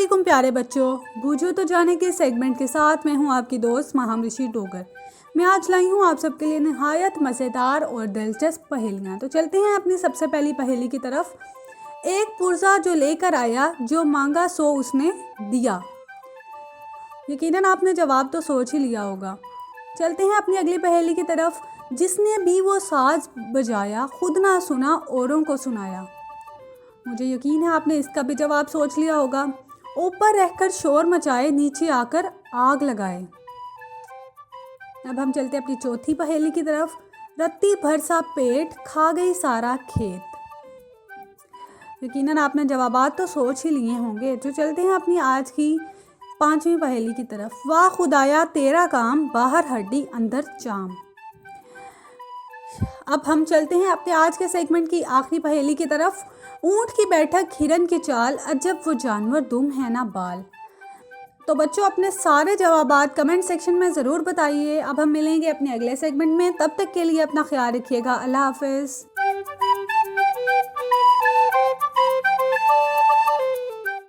अस्सलामुअलैकुम प्यारे बच्चों, बूझो तो जाने के सेगमेंट के साथ मैं हूं आपकी दोस्त माहम ऋषि टोकर। मैं आज लाई हूं आप सबके लिए नहायत मज़ेदार और दिलचस्प पहेलियां। तो चलते हैं अपनी सबसे पहली पहेली की तरफ। एक पुर्जा जो लेकर आया, जो मांगा सो उसने दिया। यकीनन आपने जवाब तो सोच ही लिया होगा। चलते हैं अपनी अगली पहेली की तरफ। जिसने भी वो साज बजाया, खुद ना सुना औरों को सुनाया। मुझे यकीन है आपने इसका भी जवाब सोच लिया होगा। ऊपर रहकर शोर मचाए, नीचे आकर आग लगाए। अब हम चलते हैं अपनी चौथी पहेली की तरफ। रत्ती भर सा पेट, खा गई सारा खेत। यकीनन आपने जवाबात तो सोच ही लिए होंगे। तो चलते हैं अपनी आज की पांचवी पहेली की तरफ। वाह खुदाया तेरा काम, बाहर हड्डी अंदर चाम। अब हम चलते हैं अपने आज के सेगमेंट की आखिरी पहेली की तरफ। ऊंट की बैठक, हिरन की चाल, अजब वो जानवर दुम है ना बाल। तो बच्चों, अपने सारे जवाबात कमेंट सेक्शन में ज़रूर बताइए। अब हम मिलेंगे अपने अगले सेगमेंट में। तब तक के लिए अपना ख्याल रखिएगा। अल्लाह हाफिज़।